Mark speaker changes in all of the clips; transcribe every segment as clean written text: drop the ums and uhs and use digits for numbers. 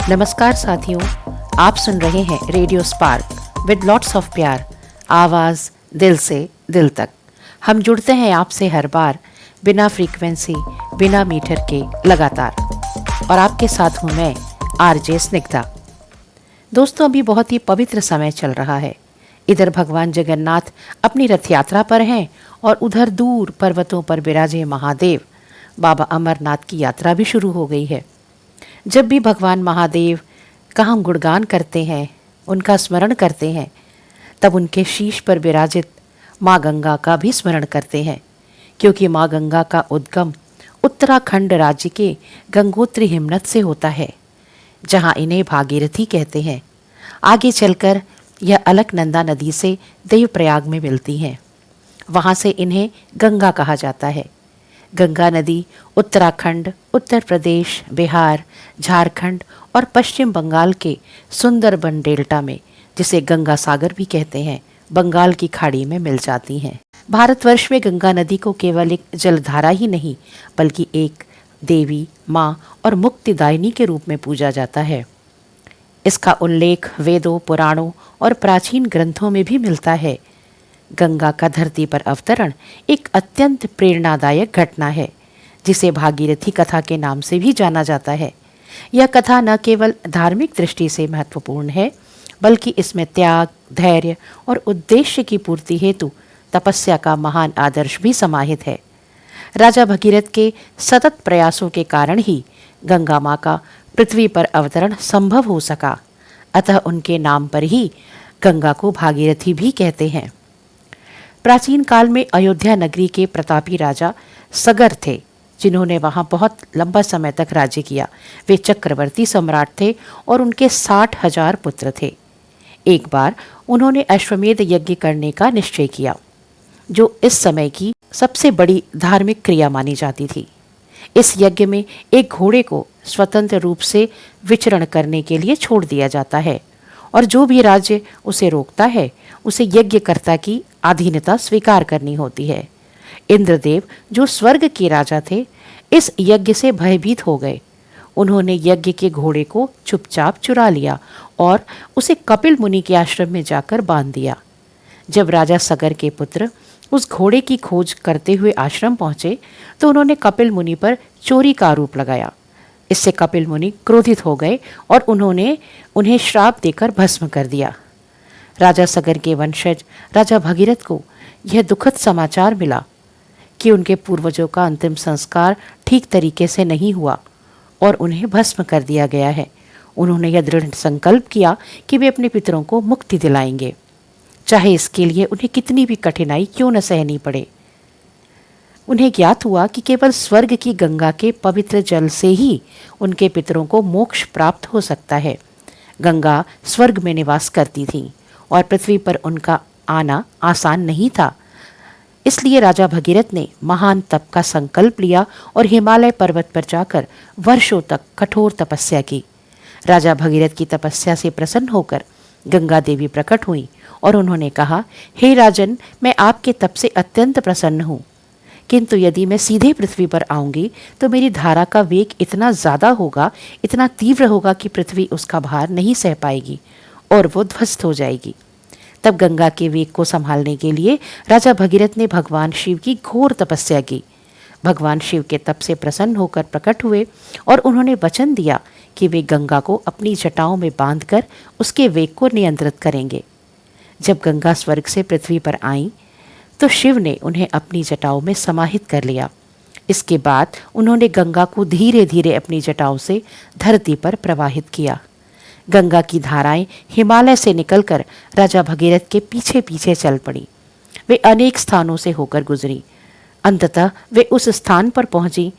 Speaker 1: नमस्कार साथियों, आप सुन रहे हैं radio spark with lots of प्यार। आवाज़ दिल से दिल तक। हम जुड़ते हैं आपसे हर बार, बिना फ्रीक्वेंसी, बिना मीटर के, लगातार। और आपके साथ हूँ मैं, आरजे स्निग्धा। दोस्तों, अभी बहुत ही पवित्र समय चल रहा है। इधर भगवान जगन्नाथ अपनी रथ यात्रा पर हैं और उधर दूर पर्वतों पर विराजे महादेव बाबा अमरनाथ की यात्रा भी शुरू हो गई है। जब भी भगवान महादेव का हम गुणगान करते हैं, उनका स्मरण करते हैं, तब उनके शीश पर विराजित माँ गंगा का भी स्मरण करते हैं, क्योंकि माँ गंगा का उद्गम उत्तराखंड राज्य के गंगोत्री हिमनद से होता है, जहाँ इन्हें भागीरथी कहते हैं। आगे चलकर यह अलकनंदा नदी से देवप्रयाग में मिलती हैं। वहाँ से इन्हें गंगा कहा जाता है। गंगा नदी उत्तराखंड, उत्तर प्रदेश, बिहार, झारखंड और पश्चिम बंगाल के सुंदरबन डेल्टा में, जिसे गंगा सागर भी कहते हैं, बंगाल की खाड़ी में मिल जाती हैं। भारतवर्ष में गंगा नदी को केवल एक जलधारा ही नहीं, बल्कि एक देवी, माँ और मुक्तिदायिनी के रूप में पूजा जाता है। इसका उल्लेख वेदों, पुराणों और प्राचीन ग्रंथों में भी मिलता है। गंगा का धरती पर अवतरण एक अत्यंत प्रेरणादायक घटना है, जिसे भागीरथी कथा के नाम से भी जाना जाता है। यह कथा न केवल धार्मिक दृष्टि से महत्वपूर्ण है, बल्कि इसमें त्याग, धैर्य और उद्देश्य की पूर्ति हेतु तपस्या का महान आदर्श भी समाहित है। राजा भगीरथ के सतत प्रयासों के कारण ही गंगा माँ का पृथ्वी पर अवतरण संभव हो सका। अतः उनके नाम पर ही गंगा को भागीरथी भी कहते हैं। प्राचीन काल में अयोध्या नगरी के प्रतापी राजा सगर थे, जिन्होंने वहां बहुत लंबा समय तक राज्य किया। वे चक्रवर्ती सम्राट थे और उनके 60,000 पुत्र थे। एक बार उन्होंने अश्वमेध यज्ञ करने का निश्चय किया, जो इस समय की सबसे बड़ी धार्मिक क्रिया मानी जाती थी। इस यज्ञ में एक घोड़े को स्वतंत्र रूप से विचरण करने के लिए छोड़ दिया जाता है, और जो भी राज्य उसे रोकता है, उसे यज्ञकर्ता की अधीनता स्वीकार करनी होती है। इंद्रदेव, जो स्वर्ग के राजा थे, इस यज्ञ से भयभीत हो गए। उन्होंने यज्ञ के घोड़े को चुपचाप चुरा लिया और उसे कपिल मुनि के आश्रम में जाकर बांध दिया। जब राजा सगर के पुत्र उस घोड़े की खोज करते हुए आश्रम पहुंचे, तो उन्होंने कपिल मुनि पर चोरी का आरोप लगाया। इससे कपिल मुनि क्रोधित हो गए और उन्होंने उन्हें श्राप देकर भस्म कर दिया। राजा सगर के वंशज राजा भगीरथ को यह दुखद समाचार मिला कि उनके पूर्वजों का अंतिम संस्कार ठीक तरीके से नहीं हुआ और उन्हें भस्म कर दिया गया है। उन्होंने यह दृढ़ संकल्प किया कि वे अपने पितरों को मुक्ति दिलाएंगे, चाहे इसके लिए उन्हें कितनी भी कठिनाई क्यों न सहनी पड़े। उन्हें ज्ञात हुआ कि केवल स्वर्ग की गंगा के पवित्र जल से ही उनके पितरों को मोक्ष प्राप्त हो सकता है। गंगा स्वर्ग में निवास करती थी और पृथ्वी पर उनका आना आसान नहीं था। इसलिए राजा भगीरथ ने महान तप का संकल्प लिया और हिमालय पर्वत पर जाकर वर्षों तक कठोर तपस्या की। राजा भगीरथ की तपस्या से प्रसन्न होकर गंगा देवी प्रकट हुई और उन्होंने कहा, हे राजन, मैं आपके तप से अत्यंत प्रसन्न हूँ, किंतु यदि मैं सीधे पृथ्वी पर आऊंगी तो मेरी धारा का वेग इतना ज़्यादा होगा, इतना तीव्र होगा कि पृथ्वी उसका भार नहीं सह पाएगी और वो ध्वस्त हो जाएगी। तब गंगा के वेग को संभालने के लिए राजा भगीरथ ने भगवान शिव की घोर तपस्या की। भगवान शिव के तप से प्रसन्न होकर प्रकट हुए और उन्होंने वचन दिया कि वे गंगा को अपनी जटाओं में बांधकर उसके वेग को नियंत्रित करेंगे। जब गंगा स्वर्ग से पृथ्वी पर आई तो शिव ने उन्हें अपनी जटाओं में समाहित कर लिया। इसके बाद उन्होंने गंगा को धीरे धीरे अपनी जटाओं से धरती पर प्रवाहित किया। गंगा की धाराएं हिमालय से निकलकर राजा भगीरथ के पीछे पीछे चल पड़ी। वे अनेक स्थानों से होकर गुजरी। अंततः वे उस स्थान पर पहुंची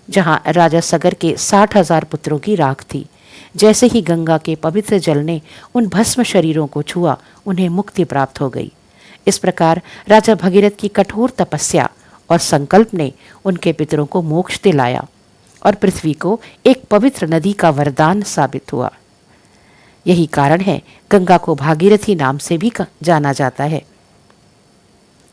Speaker 1: जहां राजा सगर के 60,000 पुत्रों की राख थी। जैसे ही गंगा के पवित्र जल ने उन भस्म शरीरों को छुआ, उन्हें मुक्ति प्राप्त हो गई। इस प्रकार राजा भगीरथ की कठोर तपस्या और संकल्प ने उनके पितरों को मोक्ष दिलाया और पृथ्वी को एक पवित्र नदी का वरदान साबित हुआ। यही कारण है गंगा को भागीरथी नाम से भी जाना जाता है।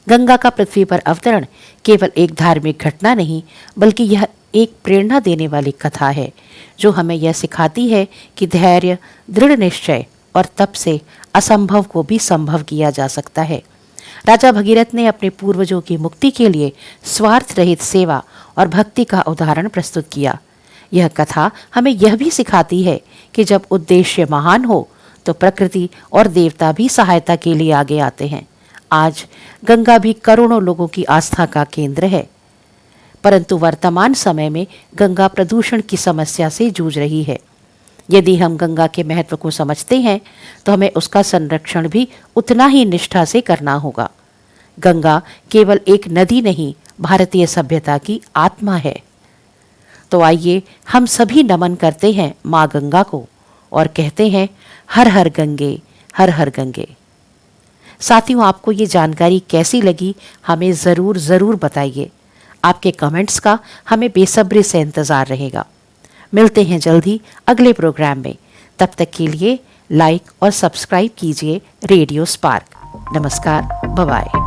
Speaker 1: गंगा का पृथ्वी पर अवतरण केवल एक धार्मिक घटना नहीं, बल्कि यह एक प्रेरणा देने वाली कथा है जो हमें यह सिखाती है कि धैर्य, दृढ़ निश्चय और तप से असंभव को भी संभव किया जा सकता है। राजा भगीरथ ने अपने पूर्वजों की मुक्ति के लिए स्वार्थ रहित सेवा और भक्ति का उदाहरण प्रस्तुत किया। यह कथा हमें यह भी सिखाती है कि जब उद्देश्य महान हो तो प्रकृति और देवता भी सहायता के लिए आगे आते हैं। आज गंगा भी करोड़ों लोगों की आस्था का केंद्र है, परंतु वर्तमान समय में गंगा प्रदूषण की समस्या से जूझ रही है। यदि हम गंगा के महत्व को समझते हैं तो हमें उसका संरक्षण भी उतना ही निष्ठा से करना होगा। गंगा केवल एक नदी नहीं, भारतीय सभ्यता की आत्मा है। तो आइए हम सभी नमन करते हैं माँ गंगा को और कहते हैं हर हर गंगे, हर हर गंगे। साथियों, आपको ये जानकारी कैसी लगी हमें ज़रूर बताइए। आपके कमेंट्स का हमें बेसब्री से इंतज़ार रहेगा। मिलते हैं जल्दी अगले प्रोग्राम में। तब तक के लिए लाइक और सब्सक्राइब कीजिए रेडियो स्पार्क। नमस्कार, बाय बाय।